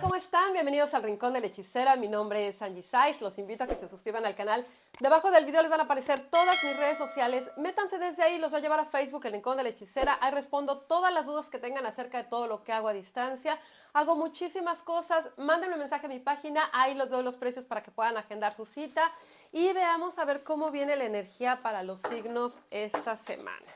¿Cómo están? Bienvenidos al Rincón de la Hechicera. Mi nombre es Angie Saiz. Los invito a que se suscriban al canal. Debajo del video les van a aparecer todas mis redes sociales. Métanse desde ahí, los va a llevar a Facebook, el Rincón de la Hechicera. Ahí respondo todas las dudas que tengan acerca de todo lo que hago a distancia. Hago muchísimas cosas. Mándenme un mensaje a mi página. Ahí les doy los precios para que puedan agendar su cita. Y veamos a ver cómo viene la energía para los signos esta semana.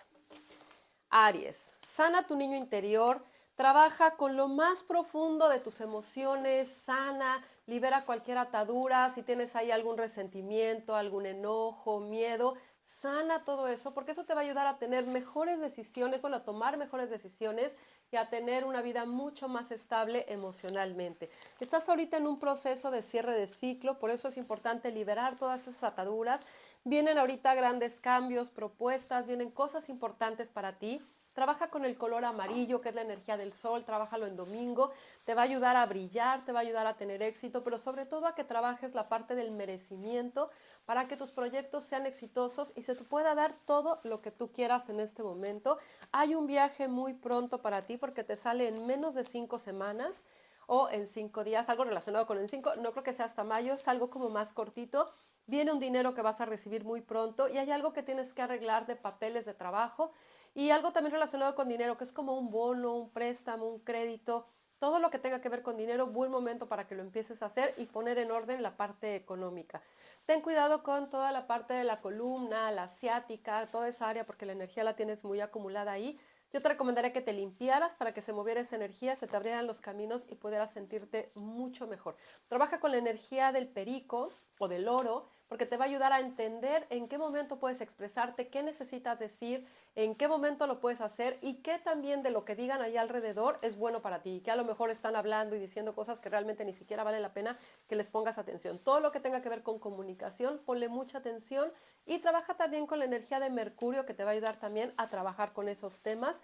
Aries, sana tu niño interior. Trabaja con lo más profundo de tus emociones, sana, libera cualquier atadura, si tienes ahí algún resentimiento, algún enojo, miedo, sana todo eso, porque eso te va a ayudar a tener mejores decisiones, bueno, a tomar mejores decisiones y a tener una vida mucho más estable emocionalmente. Estás ahorita en un proceso de cierre de ciclo, por eso es importante liberar todas esas ataduras. Vienen ahorita grandes cambios, propuestas, vienen cosas importantes para ti. Trabaja con el color amarillo, que es la energía del sol, trabájalo en domingo, te va a ayudar a brillar, te va a ayudar a tener éxito, pero sobre todo a que trabajes la parte del merecimiento para que tus proyectos sean exitosos y se te pueda dar todo lo que tú quieras en este momento. Hay un viaje muy pronto para ti porque te sale en menos de 5 semanas o en 5 días, algo relacionado con el 5, no creo que sea hasta mayo, es algo como más cortito. Viene un dinero que vas a recibir muy pronto y hay algo que tienes que arreglar de papeles de trabajo. Y algo también relacionado con dinero, que es como un bono, un préstamo, un crédito, todo lo que tenga que ver con dinero, buen momento para que lo empieces a hacer y poner en orden la parte económica. Ten cuidado con toda la parte de la columna, la ciática, toda esa área, porque la energía la tienes muy acumulada ahí. Yo te recomendaría que te limpiaras para que se moviera esa energía, se te abrieran los caminos y pudieras sentirte mucho mejor. Trabaja con la energía del perico o del oro, porque te va a ayudar a entender en qué momento puedes expresarte, qué necesitas decir, en qué momento lo puedes hacer y qué también de lo que digan ahí alrededor es bueno para ti, que a lo mejor están hablando y diciendo cosas que realmente ni siquiera vale la pena que les pongas atención. Todo lo que tenga que ver con comunicación, ponle mucha atención y trabaja también con la energía de Mercurio, que te va a ayudar también a trabajar con esos temas.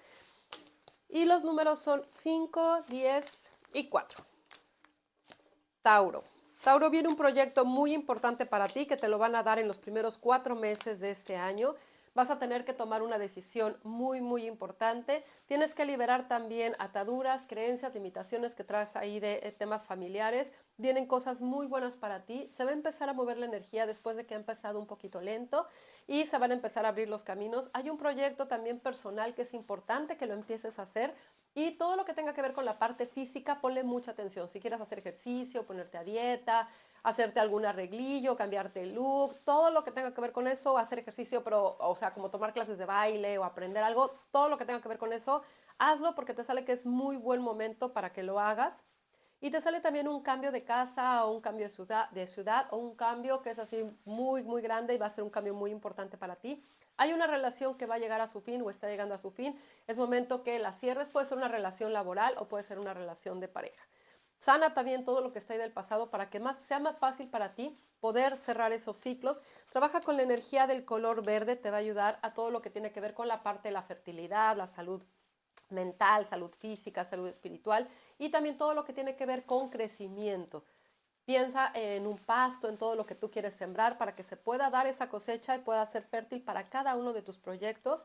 Y los números son 5, 10 y 4. Tauro. Tauro, viene un proyecto muy importante para ti que te lo van a dar en los primeros 4 meses de este año. Vas a tener que tomar una decisión muy importante. Tienes que liberar también ataduras, creencias, limitaciones que traes ahí de temas familiares. Vienen cosas muy buenas para ti. Se va a empezar a mover la energía después de que ha empezado un poquito lento y se van a empezar a abrir los caminos. Hay un proyecto también personal que es importante que lo empieces a hacer. Y todo lo que tenga que ver con la parte física, ponle mucha atención. Si quieres hacer ejercicio, ponerte a dieta, hacerte algún arreglillo, cambiarte el look, todo lo que tenga que ver con eso, hacer ejercicio, pero, o sea, como tomar clases de baile o aprender algo, todo lo que tenga que ver con eso, hazlo porque te sale que es muy buen momento para que lo hagas. Y te sale también un cambio de casa o un cambio de ciudad o un cambio que es así muy grande y va a ser un cambio muy importante para ti. Hay una relación que va a llegar a su fin o está llegando a su fin. Es momento que la cierres. Puede ser una relación laboral o puede ser una relación de pareja. Sana también todo lo que está ahí del pasado para que sea más fácil para ti poder cerrar esos ciclos. Trabaja con la energía del color verde, te va a ayudar a todo lo que tiene que ver con la parte de la fertilidad, la salud mental, salud física, salud espiritual y también todo lo que tiene que ver con crecimiento. Piensa en un pasto, en todo lo que tú quieres sembrar para que se pueda dar esa cosecha y pueda ser fértil para cada uno de tus proyectos.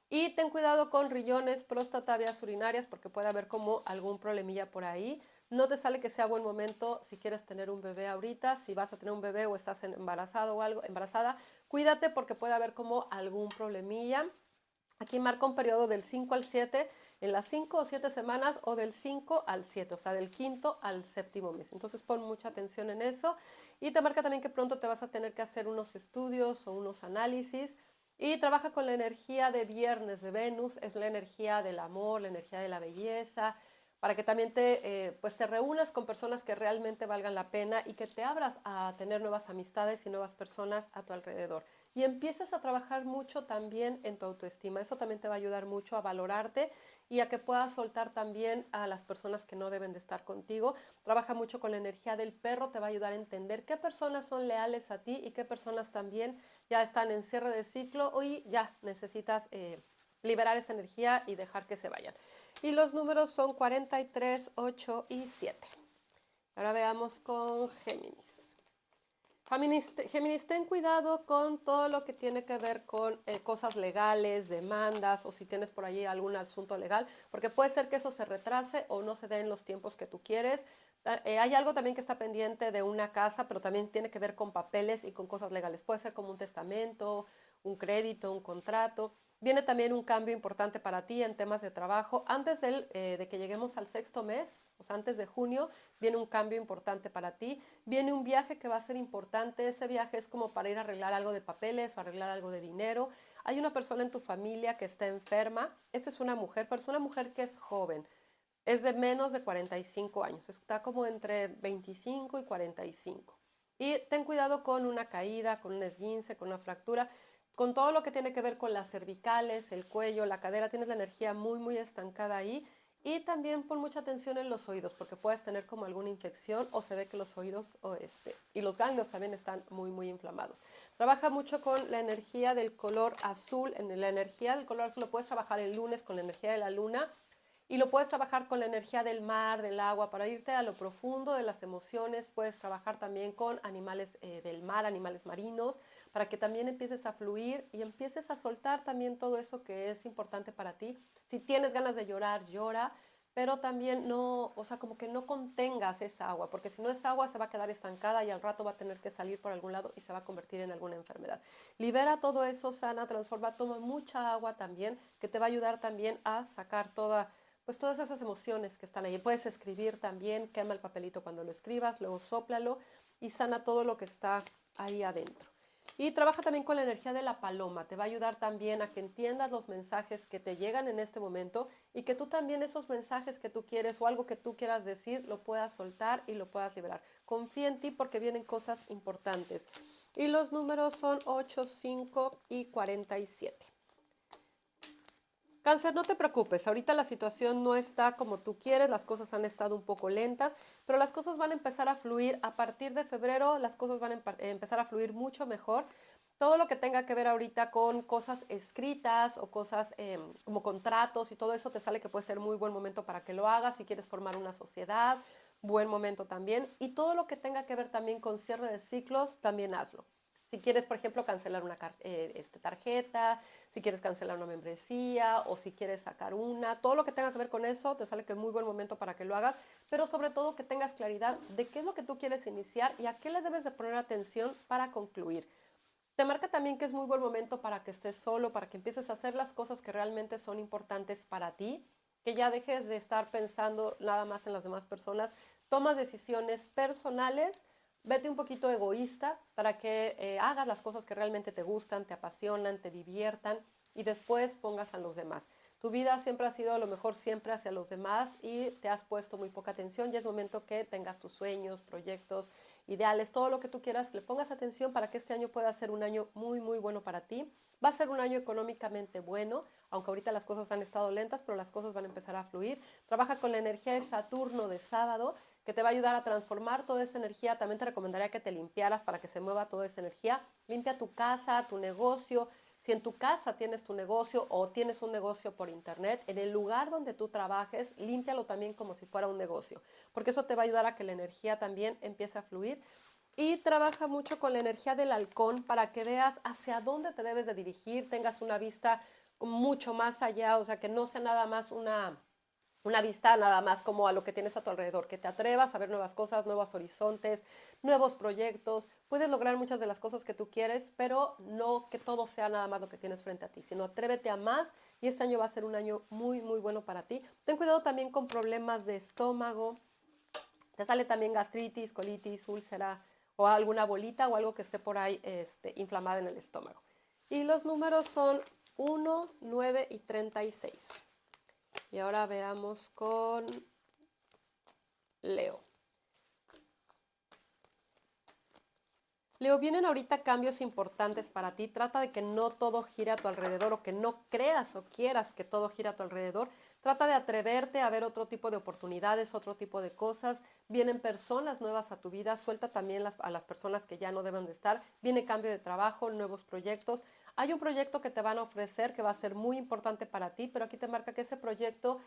Y ten cuidado con riñones, próstata, vías urinarias, porque puede haber como algún problemilla por ahí. No te sale que sea buen momento si quieres tener un bebé ahorita, si vas a tener un bebé o estás embarazado o algo, embarazada, cuídate porque puede haber como algún problemilla. Aquí marca un periodo del 5 al 7, en las 5 o 7 semanas o del 5 al 7, o sea, del quinto al séptimo mes. Entonces pon mucha atención en eso y te marca también que pronto te vas a tener que hacer unos estudios o unos análisis. Y trabaja con la energía de viernes de Venus, es la energía del amor, la energía de la belleza, para que también pues te reúnas con personas que realmente valgan la pena y que te abras a tener nuevas amistades y nuevas personas a tu alrededor. Y empieces a trabajar mucho también en tu autoestima. Eso también te va a ayudar mucho a valorarte y a que puedas soltar también a las personas que no deben de estar contigo. Trabaja mucho con la energía del perro, te va a ayudar a entender qué personas son leales a ti y qué personas también ya están en cierre de ciclo y ya necesitas liberar esa energía y dejar que se vayan. Y los números son 43, 8 y 7. Ahora veamos con Géminis. Géminis, ten cuidado con todo lo que tiene que ver con cosas legales, demandas o si tienes por allí algún asunto legal, porque puede ser que eso se retrase o no se dé en los tiempos que tú quieres. Hay algo también que está pendiente de una casa, pero también tiene que ver con papeles y con cosas legales. Puede ser como un testamento, un crédito, un contrato. Viene también un cambio importante para ti en temas de trabajo. Antes de que lleguemos al sexto mes, o sea, antes de junio, viene un cambio importante para ti. Viene un viaje que va a ser importante. Ese viaje es como para ir a arreglar algo de papeles o arreglar algo de dinero. Hay una persona en tu familia que está enferma. Esta es una mujer, pero es una mujer que es joven. Es de menos de 45 años, está como entre 25 y 45. Y ten cuidado con una caída, con un esguince, con una fractura, con todo lo que tiene que ver con las cervicales, el cuello, la cadera. Tienes la energía muy, muy estancada ahí. Y también pon mucha atención en los oídos, porque puedes tener como alguna infección o se ve que los oídos y los ganglios también están muy, muy inflamados. Trabaja mucho con la energía del color azul. En la energía del color azul lo puedes trabajar el lunes con la energía de la luna. Y lo puedes trabajar con la energía del mar, del agua, para irte a lo profundo de las emociones. Puedes trabajar también con animales del mar, animales marinos, para que también empieces a fluir y empieces a soltar también todo eso que es importante para ti. Si tienes ganas de llorar, llora, pero también no, o sea, como que no contengas esa agua, porque si no es agua se va a quedar estancada y al rato va a tener que salir por algún lado y se va a convertir en alguna enfermedad. Libera todo eso, sana, transforma, toma mucha agua también, que te va a ayudar también a sacar pues todas esas emociones que están ahí. Puedes escribir también, quema el papelito cuando lo escribas, luego sóplalo y sana todo lo que está ahí adentro. Y trabaja también con la energía de la paloma. Te va a ayudar también a que entiendas los mensajes que te llegan en este momento y que tú también esos mensajes que tú quieres o algo que tú quieras decir lo puedas soltar y lo puedas liberar. Confía en ti porque vienen cosas importantes. Y los números son 8, 5 y 47. Cáncer, no te preocupes, ahorita la situación no está como tú quieres, las cosas han estado un poco lentas, pero las cosas van a empezar a fluir a partir de febrero, las cosas van a empezar a fluir mucho mejor. Todo lo que tenga que ver ahorita con cosas escritas o cosas como contratos y todo eso, te sale que puede ser muy buen momento para que lo hagas. Si quieres formar una sociedad, buen momento también. Y todo lo que tenga que ver también con cierre de ciclos, también hazlo. Si quieres, por ejemplo, cancelar una tarjeta, si quieres cancelar una membresía o si quieres sacar todo lo que tenga que ver con eso, te sale que es muy buen momento para que lo hagas, pero sobre todo que tengas claridad de qué es lo que tú quieres iniciar y a qué le debes de poner atención para concluir. Te marca también que es muy buen momento para que estés solo, para que empieces a hacer las cosas que realmente son importantes para ti, que ya dejes de estar pensando nada más en las demás personas, tomas decisiones personales. Vete un poquito egoísta para que hagas las cosas que realmente te gustan, te apasionan, te diviertan y después pongas a los demás. Tu vida siempre ha sido a lo mejor siempre hacia los demás y te has puesto muy poca atención. Ya es momento que tengas tus sueños, proyectos, ideales, todo lo que tú quieras, le pongas atención para que este año pueda ser un año muy, muy bueno para ti. Va a ser un año económicamente bueno, aunque ahorita las cosas han estado lentas, pero las cosas van a empezar a fluir. Trabaja con la energía de Saturno de sábado, que te va a ayudar a transformar toda esa energía. También te recomendaría que te limpiaras para que se mueva toda esa energía. Limpia tu casa, tu negocio. Si en tu casa tienes tu negocio o tienes un negocio por internet, en el lugar donde tú trabajes, límpialo también como si fuera un negocio, porque eso te va a ayudar a que la energía también empiece a fluir. Y trabaja mucho con la energía del halcón para que veas hacia dónde te debes de dirigir, tengas una vista mucho más allá, o sea, que no sea nada más una vista nada más como a lo que tienes a tu alrededor, que te atrevas a ver nuevas cosas, nuevos horizontes, nuevos proyectos. Puedes lograr muchas de las cosas que tú quieres, pero no que todo sea nada más lo que tienes frente a ti, sino atrévete a más y este año va a ser un año muy, muy bueno para ti. Ten cuidado también con problemas de estómago. Te sale también gastritis, colitis, úlcera o alguna bolita o algo que esté por ahí inflamada en el estómago. Y los números son 1, 9 y 36. Y ahora veamos con Leo. Leo, vienen ahorita cambios importantes para ti. Trata de que no todo gire a tu alrededor o que no creas o quieras que todo gire a tu alrededor. Trata de atreverte a ver otro tipo de oportunidades, otro tipo de cosas. Vienen personas nuevas a tu vida. Suelta también a las personas que ya no deben de estar. Viene cambio de trabajo, nuevos proyectos. Hay un proyecto que te van a ofrecer que va a ser muy importante para ti, pero aquí te marca que ese proyecto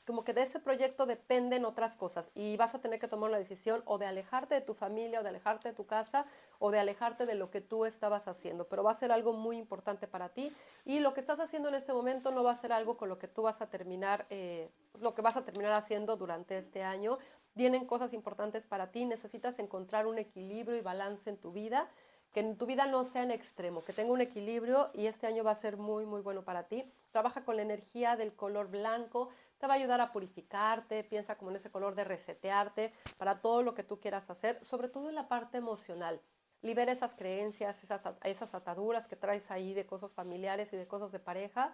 como que de ese proyecto dependen otras cosas y vas a tener que tomar una decisión o de alejarte de tu familia o de alejarte de tu casa o de alejarte de lo que tú estabas haciendo, pero va a ser algo muy importante para ti y lo que estás haciendo en este momento no va a ser algo con lo que tú vas a terminar, lo que vas a terminar haciendo durante este año. vienen cosas importantes para ti, necesitas encontrar un equilibrio y balance en tu vida, que en tu vida no sea en extremo, que tenga un equilibrio y este año va a ser muy, muy bueno para ti. Trabaja con la energía del color blanco, te va a ayudar a purificarte, piensa como en ese color de resetearte para todo lo que tú quieras hacer, sobre todo en la parte emocional. Libera esas creencias, esas ataduras que traes ahí de cosas familiares y de cosas de parejas,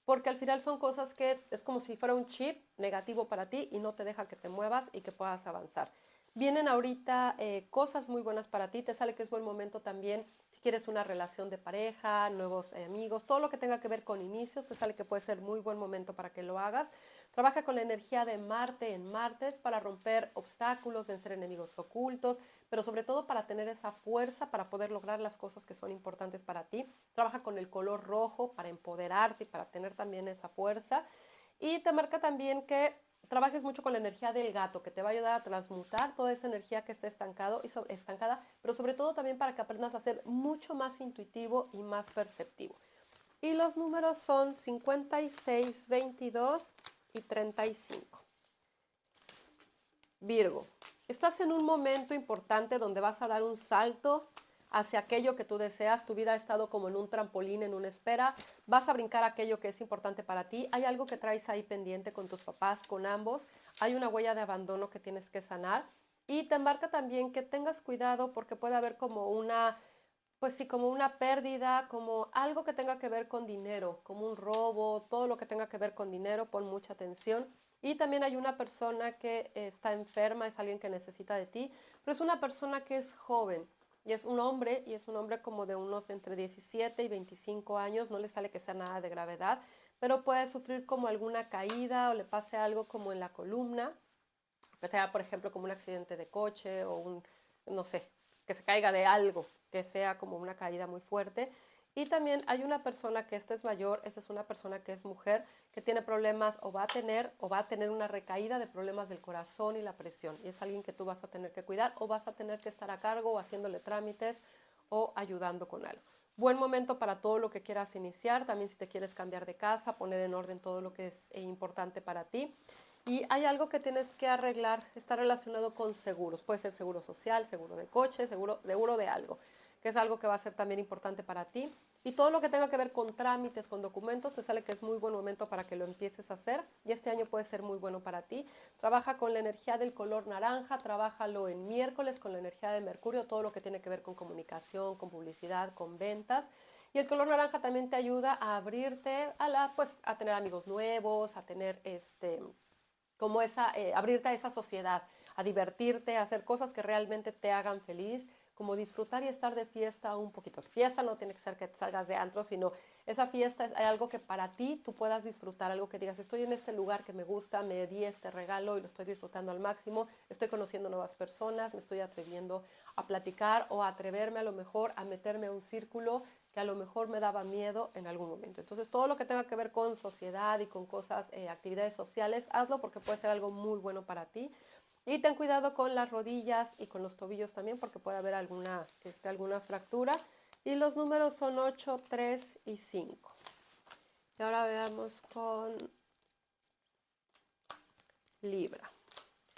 porque al final son cosas que es como si fuera un chip negativo para ti y no te deja que te muevas y que puedas avanzar. Vienen ahorita cosas muy buenas para ti, te sale que es buen momento también si quieres una relación de pareja, nuevos amigos, todo lo que tenga que ver con inicios, te sale que puede ser muy buen momento para que lo hagas. Trabaja con la energía de Marte en martes para romper obstáculos, vencer enemigos ocultos, pero sobre todo para tener esa fuerza para poder lograr las cosas que son importantes para ti. Trabaja con el color rojo para empoderarte y para tener también esa fuerza. Y te marca también que trabajes mucho con la energía del gato, que te va a ayudar a transmutar toda esa energía que está estancada, pero sobre todo también para que aprendas a ser mucho más intuitivo y más perceptivo. Y los números son 56, 22 y 35. Virgo, estás en un momento importante donde vas a dar un salto hacia aquello que tú deseas. Tu vida ha estado como en un trampolín, en una espera. Vas a brincar aquello que es importante para ti. Hay algo que traes ahí pendiente con tus papás, con ambos. Hay una huella de abandono que tienes que sanar. Y te embarca también que tengas cuidado porque puede haber como una, pues sí, como una pérdida, como algo que tenga que ver con dinero, como un robo, todo lo que tenga que ver con dinero, pon mucha atención. Y también hay una persona que está enferma, es alguien que necesita de ti, pero es una persona que es joven y es un hombre, y es un hombre como de unos entre 17 y 25 años, no le sale que sea nada de gravedad, pero puede sufrir como alguna caída o le pase algo como en la columna, que sea por ejemplo como un accidente de coche o un, no sé, que se caiga de algo, que sea como una caída muy fuerte. Y también hay una persona que esta es mayor, esta es una persona que es mujer, que tiene problemas o va a tener una recaída de problemas del corazón y la presión. Y es alguien que tú vas a tener que cuidar o vas a tener que estar a cargo o haciéndole trámites o ayudando con algo. Buen momento para todo lo que quieras iniciar, también si te quieres cambiar de casa, poner en orden todo lo que es importante para ti. Y hay algo que tienes que arreglar, está relacionado con seguros. Puede ser seguro social, seguro de coche, seguro de algo, que es algo que va a ser también importante para ti. Y todo lo que tenga que ver con trámites, con documentos, te sale que es muy buen momento para que lo empieces a hacer. Y este año puede ser muy bueno para ti. Trabaja con la energía del color naranja, trabájalo en miércoles con la energía de Mercurio, todo lo que tiene que ver con comunicación, con publicidad, con ventas. Y el color naranja también te ayuda a abrirte pues, a tener amigos nuevos, a tener como abrirte a esa sociedad, a divertirte, a hacer cosas que realmente te hagan feliz, como disfrutar y estar de fiesta un poquito. Fiesta no tiene que ser que te salgas de antro, sino esa fiesta es algo que para ti tú puedas disfrutar, algo que digas, estoy en este lugar que me gusta, me di este regalo y lo estoy disfrutando al máximo, estoy conociendo nuevas personas, me estoy atreviendo a platicar o a atreverme a lo mejor a meterme a un círculo que a lo mejor me daba miedo en algún momento. Entonces todo lo que tenga que ver con sociedad y con cosas, actividades sociales, hazlo porque puede ser algo muy bueno para ti. Y ten cuidado con las rodillas y con los tobillos también porque puede haber alguna fractura. Y los números son 8, 3 y 5. Y ahora veamos con Libra.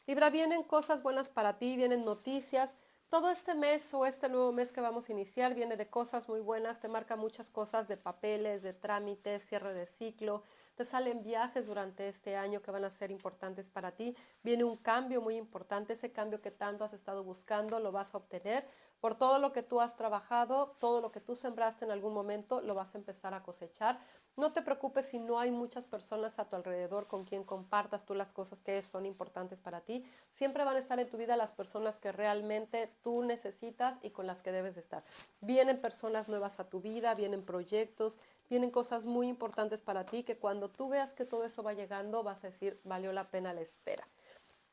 Libra, vienen cosas buenas para ti, vienen noticias. Todo este mes o este nuevo mes que vamos a iniciar viene de cosas muy buenas, te marca muchas cosas de papeles, de trámites, cierre de ciclo, te salen viajes durante este año que van a ser importantes para ti. Viene un cambio muy importante, ese cambio que tanto has estado buscando lo vas a obtener. Por todo lo que tú has trabajado, todo lo que tú sembraste en algún momento, lo vas a empezar a cosechar. No te preocupes si no hay muchas personas a tu alrededor con quien compartas tú las cosas que son importantes para ti. Siempre van a estar en tu vida las personas que realmente tú necesitas y con las que debes de estar. Vienen personas nuevas a tu vida, vienen proyectos, vienen cosas muy importantes para ti que cuando tú veas que todo eso va llegando vas a decir, valió la pena la espera.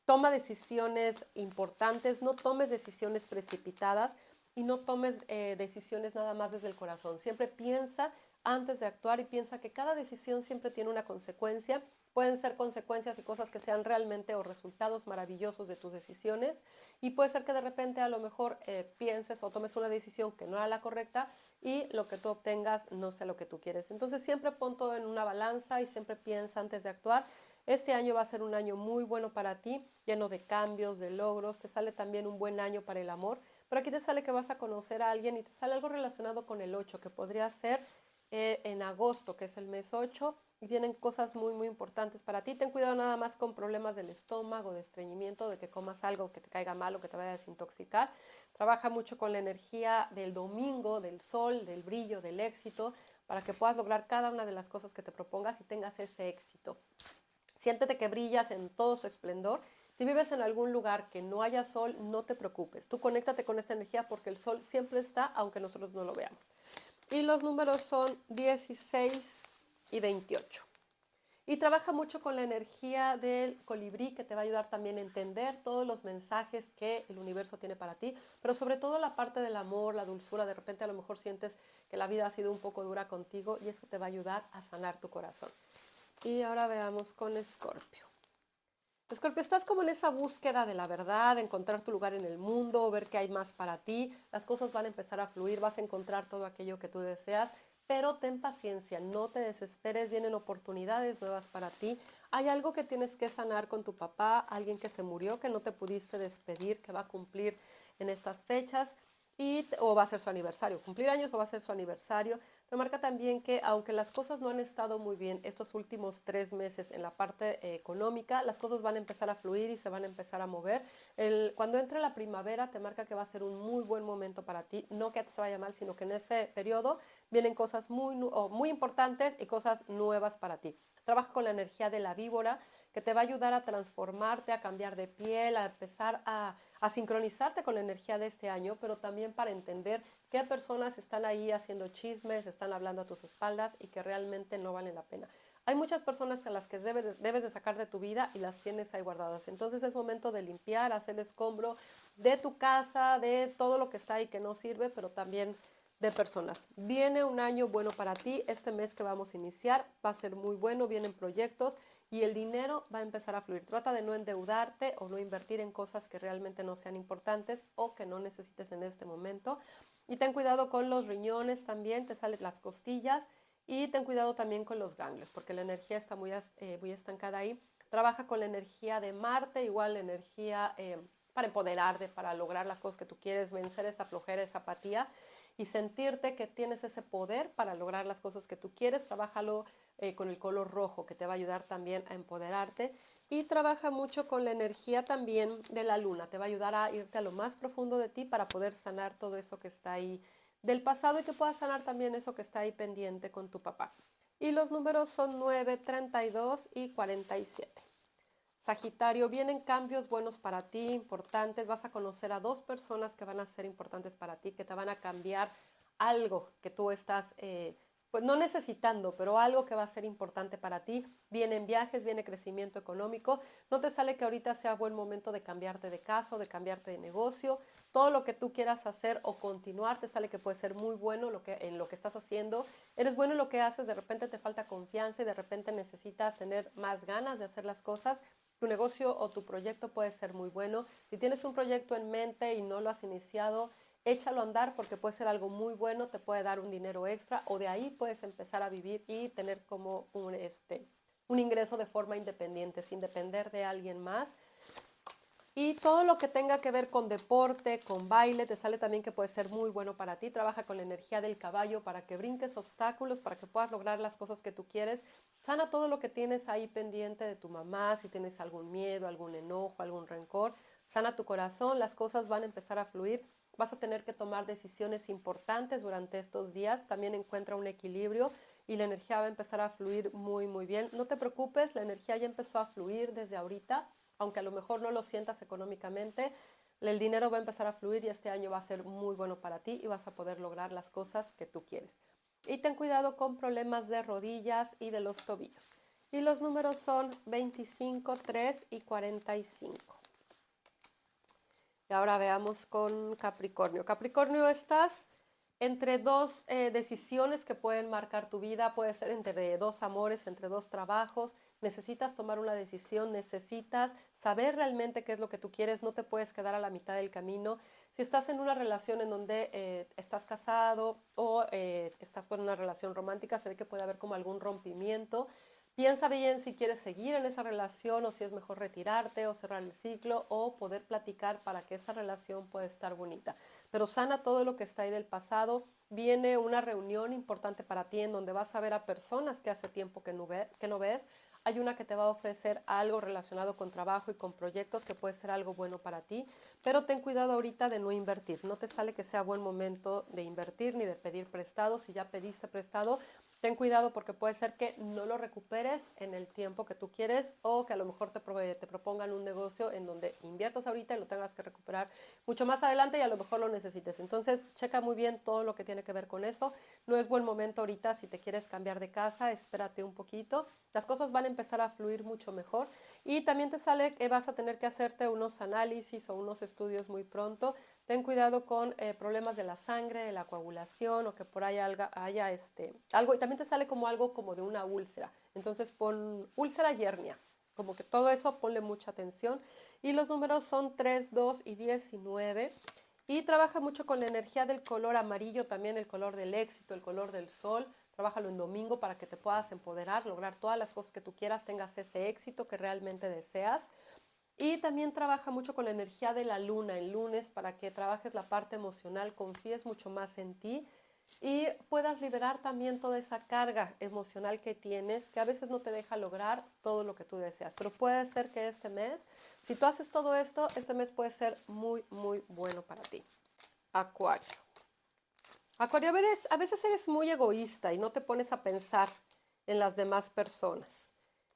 Toma decisiones importantes, no tomes decisiones precipitadas y no tomes decisiones nada más desde el corazón. Siempre piensa antes de actuar y piensa que cada decisión siempre tiene una consecuencia. Pueden ser consecuencias y cosas que sean realmente o resultados maravillosos de tus decisiones y puede ser que de repente a lo mejor pienses o tomes una decisión que no era la correcta y lo que tú obtengas no sea lo que tú quieres. Entonces siempre pon todo en una balanza y siempre piensa antes de actuar. Este año va a ser un año muy bueno para ti, lleno de cambios, de logros. Te sale también un buen año para el amor, pero aquí te sale que vas a conocer a alguien y te sale algo relacionado con el 8, que podría ser en agosto, que es el mes 8, y vienen cosas muy, muy importantes para ti. Ten cuidado nada más con problemas del estómago, de estreñimiento, de que comas algo que te caiga mal o que te vaya a desintoxicar. Trabaja mucho con la energía del domingo, del sol, del brillo, del éxito, para que puedas lograr cada una de las cosas que te propongas y tengas ese éxito. Siéntete que brillas en todo su esplendor. Si vives en algún lugar que no haya sol, no te preocupes. Tú conéctate con esta energía porque el sol siempre está, aunque nosotros no lo veamos. Y los números son 16 y 28. Y trabaja mucho con la energía del colibrí, que te va a ayudar también a entender todos los mensajes que el universo tiene para ti, pero sobre todo la parte del amor, la dulzura. De repente a lo mejor sientes que la vida ha sido un poco dura contigo y eso te va a ayudar a sanar tu corazón. Y ahora veamos con Escorpio. Escorpio, estás como en esa búsqueda de la verdad, de encontrar tu lugar en el mundo, ver qué hay más para ti. Las cosas van a empezar a fluir, vas a encontrar todo aquello que tú deseas, pero ten paciencia, no te desesperes, vienen oportunidades nuevas para ti. Hay algo que tienes que sanar con tu papá, alguien que se murió, que no te pudiste despedir, que va a cumplir en estas fechas. O va a ser su aniversario, cumplir años o va a ser su aniversario. Remarca también que aunque las cosas no han estado muy bien estos últimos 3 meses en la parte económica, las cosas van a empezar a fluir y se van a empezar a mover. Cuando entre la primavera te marca que va a ser un muy buen momento para ti, no que te vaya mal, sino que en ese periodo vienen cosas muy importantes y cosas nuevas para ti. Trabaja con la energía de la víbora, que te va a ayudar a transformarte, a cambiar de piel, a empezar a sincronizarte con la energía de este año, pero también para entender qué personas están ahí haciendo chismes, están hablando a tus espaldas y que realmente no valen la pena. Hay muchas personas a las que debes de sacar de tu vida y las tienes ahí guardadas. Entonces es momento de limpiar, hacer escombro de tu casa, de todo lo que está ahí que no sirve, pero también de personas. Viene un año bueno para ti, este mes que vamos a iniciar va a ser muy bueno, vienen proyectos y el dinero va a empezar a fluir. Trata de no endeudarte o no invertir en cosas que realmente no sean importantes o que no necesites en este momento. Y ten cuidado con los riñones también, te salen las costillas y ten cuidado también con los ganglios porque la energía está muy estancada ahí. Trabaja con la energía de Marte, igual la energía para empoderarte, para lograr las cosas que tú quieres, vencer esa flojera, esa apatía y sentirte que tienes ese poder para lograr las cosas que tú quieres. Trabájalo con el color rojo, que te va a ayudar también a empoderarte. Y trabaja mucho con la energía también de la luna. Te va a ayudar a irte a lo más profundo de ti para poder sanar todo eso que está ahí del pasado y que puedas sanar también eso que está ahí pendiente con tu papá. Y los números son 9, 32 y 47. Sagitario, vienen cambios buenos para ti, importantes. Vas a conocer a 2 personas que van a ser importantes para ti, que te van a cambiar algo que tú estás, pues no necesitando, pero algo que va a ser importante para ti. Vienen viajes, viene crecimiento económico. No te sale que ahorita sea buen momento de cambiarte de casa o de cambiarte de negocio. Todo lo que tú quieras hacer o continuar, te sale que puede ser muy bueno en lo que estás haciendo. Eres bueno en lo que haces, de repente te falta confianza y de repente necesitas tener más ganas de hacer las cosas. Tu negocio o tu proyecto puede ser muy bueno. Si tienes un proyecto en mente y no lo has iniciado, échalo a andar porque puede ser algo muy bueno, te puede dar un dinero extra o de ahí puedes empezar a vivir y tener como un ingreso de forma independiente, sin depender de alguien más. Y todo lo que tenga que ver con deporte, con baile, te sale también que puede ser muy bueno para ti. Trabaja con la energía del caballo para que brinques obstáculos, para que puedas lograr las cosas que tú quieres. Sana todo lo que tienes ahí pendiente de tu mamá, si tienes algún miedo, algún enojo, algún rencor. Sana tu corazón, las cosas van a empezar a fluir. Vas a tener que tomar decisiones importantes durante estos días. También encuentra un equilibrio y la energía va a empezar a fluir muy, muy bien. No te preocupes, la energía ya empezó a fluir desde ahorita, aunque a lo mejor no lo sientas económicamente. El dinero va a empezar a fluir y este año va a ser muy bueno para ti y vas a poder lograr las cosas que tú quieres. Y ten cuidado con problemas de rodillas y de los tobillos. Y los números son 25, 3 y 45. Y ahora veamos con Capricornio. Capricornio, estás entre dos decisiones que pueden marcar tu vida. Puede ser entre 2 amores, entre 2 trabajos. Necesitas tomar una decisión, necesitas saber realmente qué es lo que tú quieres. No te puedes quedar a la mitad del camino. Si estás en una relación en donde estás casado o estás con una relación romántica, se ve que puede haber como algún rompimiento. Piensa bien si quieres seguir en esa relación o si es mejor retirarte o cerrar el ciclo o poder platicar para que esa relación pueda estar bonita. Pero sana todo lo que está ahí del pasado. Viene una reunión importante para ti en donde vas a ver a personas que hace tiempo que no ves. Hay una que te va a ofrecer algo relacionado con trabajo y con proyectos que puede ser algo bueno para ti, pero ten cuidado ahorita de no invertir. No te sale que sea buen momento de invertir ni de pedir prestado. Si ya pediste prestado, ten cuidado porque puede ser que no lo recuperes en el tiempo que tú quieres o que a lo mejor te propongan un negocio en donde inviertas ahorita y lo tengas que recuperar mucho más adelante y a lo mejor lo necesites. Entonces, checa muy bien todo lo que tiene que ver con eso. No es buen momento ahorita si te quieres cambiar de casa, espérate un poquito. Las cosas van a empezar a fluir mucho mejor y también te sale que vas a tener que hacerte unos análisis o unos estudios muy pronto. Ten cuidado con problemas de la sangre, de la coagulación o que por ahí haya algo. Y también te sale como algo como de una úlcera. Entonces pon úlcera y hernia. Como que todo eso ponle mucha atención. Y los números son 3, 2 y 19. Y trabaja mucho con la energía del color amarillo, también el color del éxito, el color del sol. Trabájalo en domingo para que te puedas empoderar, lograr todas las cosas que tú quieras, tengas ese éxito que realmente deseas. Y también trabaja mucho con la energía de la luna el lunes para que trabajes la parte emocional, confíes mucho más en ti y puedas liberar también toda esa carga emocional que tienes, que a veces no te deja lograr todo lo que tú deseas. Pero puede ser que este mes, si tú haces todo esto, este mes puede ser muy, muy bueno para ti. Acuario. Acuario, a veces eres muy egoísta y no te pones a pensar en las demás personas.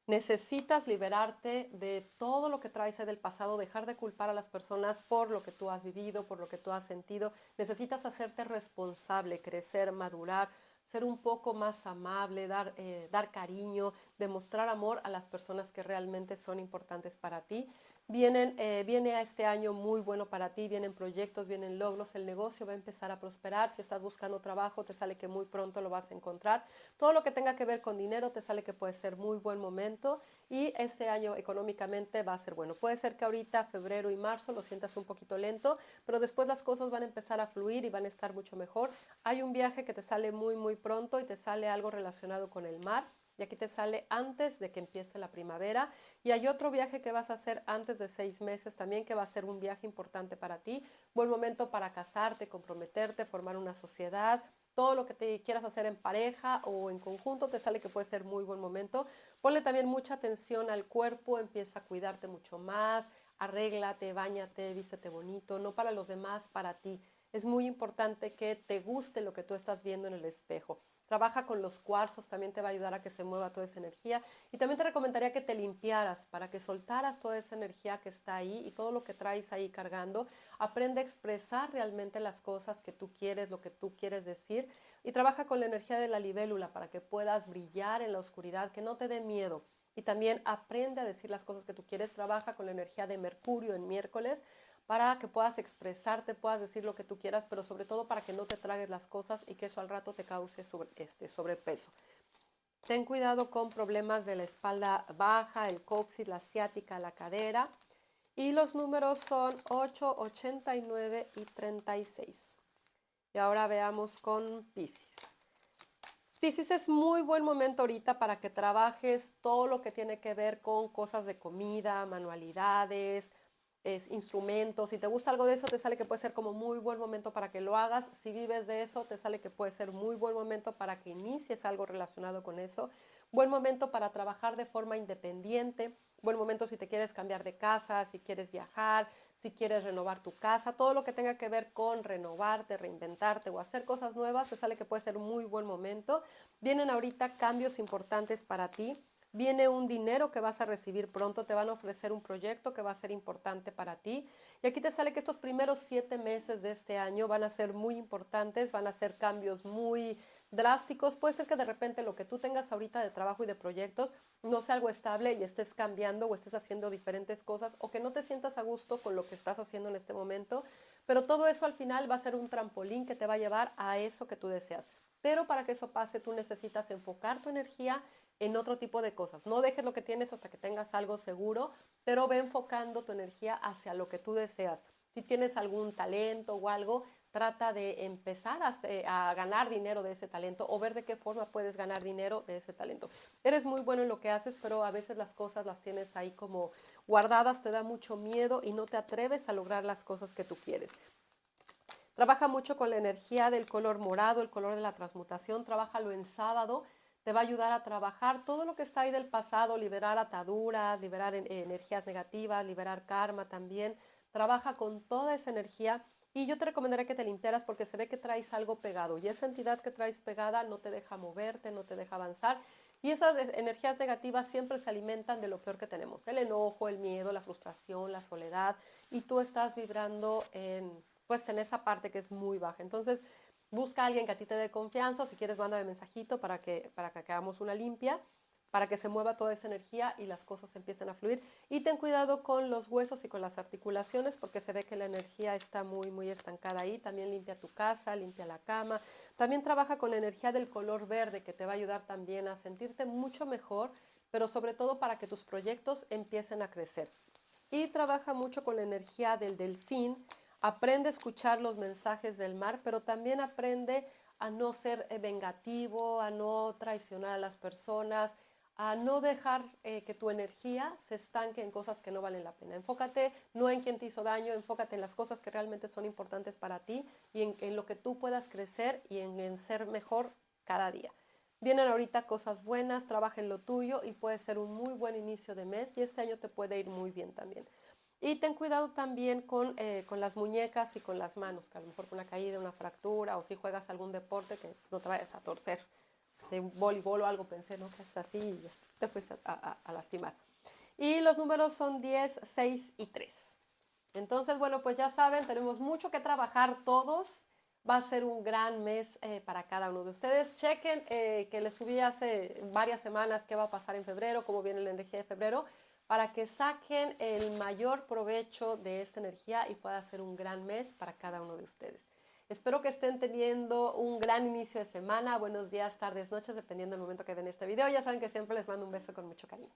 Necesitas liberarte de todo lo que traes del pasado, dejar de culpar a las personas por lo que tú has vivido, por lo que tú has sentido. Necesitas hacerte responsable, crecer, madurar, ser un poco más amable, dar cariño, demostrar amor a las personas que realmente son importantes para ti. Viene a este año muy bueno para ti, vienen proyectos, vienen logros, el negocio va a empezar a prosperar. Si estás buscando trabajo, te sale que muy pronto lo vas a encontrar. Todo lo que tenga que ver con dinero, te sale que puede ser muy buen momento y este año económicamente va a ser bueno. Puede ser que ahorita, febrero y marzo, lo sientas un poquito lento, pero después las cosas van a empezar a fluir y van a estar mucho mejor. Hay un viaje que te sale muy, muy pronto y te sale algo relacionado con el mar. Y aquí te sale antes de que empiece la primavera. Y hay otro viaje que vas a hacer antes de 6 meses también, que va a ser un viaje importante para ti. Buen momento para casarte, comprometerte, formar una sociedad. Todo lo que te quieras hacer en pareja o en conjunto te sale que puede ser muy buen momento. Ponle también mucha atención al cuerpo, empieza a cuidarte mucho más, arréglate, báñate, vístete bonito, no para los demás, para ti. Es muy importante que te guste lo que tú estás viendo en el espejo. Trabaja con los cuarzos, también te va a ayudar a que se mueva toda esa energía. Y también te recomendaría que te limpiaras para que soltaras toda esa energía que está ahí y todo lo que traes ahí cargando. Aprende a expresar realmente las cosas que tú quieres, lo que tú quieres decir. Y trabaja con la energía de la libélula para que puedas brillar en la oscuridad, que no te dé miedo. Y también aprende a decir las cosas que tú quieres. Trabaja con la energía de Mercurio en miércoles para que puedas expresarte, puedas decir lo que tú quieras, pero sobre todo para que no te tragues las cosas y que eso al rato te cause sobrepeso. Ten cuidado con problemas de la espalda baja, el coxis, la ciática, la cadera. Y los números son 8, 89 y 36. Y ahora veamos con Piscis. Piscis es muy buen momento ahorita para que trabajes todo lo que tiene que ver con cosas de comida, manualidades, instrumentos. Si te gusta algo de eso, te sale que puede ser como muy buen momento para que lo hagas. Si vives de eso, te sale que puede ser muy buen momento para que inicies algo relacionado con eso. Buen momento para trabajar de forma independiente. Buen momento si te quieres cambiar de casa, si quieres viajar, si quieres renovar tu casa. Todo lo que tenga que ver con renovarte, reinventarte o hacer cosas nuevas, te sale que puede ser un muy buen momento. Vienen ahorita cambios importantes para ti. Viene un dinero que vas a recibir pronto, te van a ofrecer un proyecto que va a ser importante para ti. Y aquí te sale que estos primeros 7 meses de este año van a ser muy importantes, van a ser cambios muy drásticos. Puede ser que de repente lo que tú tengas ahorita de trabajo y de proyectos no sea algo estable y estés cambiando o estés haciendo diferentes cosas o que no te sientas a gusto con lo que estás haciendo en este momento. Pero todo eso al final va a ser un trampolín que te va a llevar a eso que tú deseas. Pero para que eso pase, tú necesitas enfocar tu energía en otro tipo de cosas. No dejes lo que tienes hasta que tengas algo seguro, pero ve enfocando tu energía hacia lo que tú deseas. Si tienes algún talento o algo, trata de empezar a ganar dinero de ese talento o ver de qué forma puedes ganar dinero de ese talento. Eres muy bueno en lo que haces, pero a veces las cosas las tienes ahí como guardadas, te da mucho miedo y no te atreves a lograr las cosas que tú quieres. Trabaja mucho con la energía del color morado, el color de la transmutación, trabájalo en sábado, te va a ayudar a trabajar todo lo que está ahí del pasado, liberar ataduras, liberar energías negativas, liberar karma también. Trabaja con toda esa energía y yo te recomendaría que te limpiaras porque se ve que traes algo pegado y esa entidad que traes pegada no te deja moverte, no te deja avanzar. Y esas energías negativas siempre se alimentan de lo peor que tenemos, el enojo, el miedo, la frustración, la soledad, y tú estás vibrando pues en esa parte que es muy baja. Entonces, busca a alguien que a ti te dé confianza, o si quieres, mándame mensajito para que hagamos una limpia, para que se mueva toda esa energía y las cosas empiecen a fluir. Y ten cuidado con los huesos y con las articulaciones, porque se ve que la energía está muy, muy estancada ahí. También limpia tu casa, limpia la cama. También trabaja con la energía del color verde, que te va a ayudar también a sentirte mucho mejor, pero sobre todo para que tus proyectos empiecen a crecer. Y trabaja mucho con la energía del delfín. Aprende a escuchar los mensajes del mar, pero también aprende a no ser vengativo, a no traicionar a las personas, a no dejar que tu energía se estanque en cosas que no valen la pena. Enfócate no en quien te hizo daño, enfócate en las cosas que realmente son importantes para ti y en lo que tú puedas crecer y en ser mejor cada día. Vienen ahorita cosas buenas, trabaja en lo tuyo y puede ser un muy buen inicio de mes y este año te puede ir muy bien también. Y ten cuidado también con las muñecas y con las manos, que a lo mejor con una caída, una fractura, o si juegas algún deporte que no te vayas a torcer, de voleibol o algo, pensé, no, que es así y te fuiste a lastimar. Y los números son 10, 6 y 3. Entonces, bueno, pues ya saben, tenemos mucho que trabajar todos. Va a ser un gran mes para cada uno de ustedes. Chequen que les subí hace varias semanas qué va a pasar en febrero, cómo viene la energía de febrero, para que saquen el mayor provecho de esta energía y pueda ser un gran mes para cada uno de ustedes. Espero que estén teniendo un gran inicio de semana. Buenos días, tardes, noches, dependiendo del momento que ven este video. Ya saben que siempre les mando un beso con mucho cariño.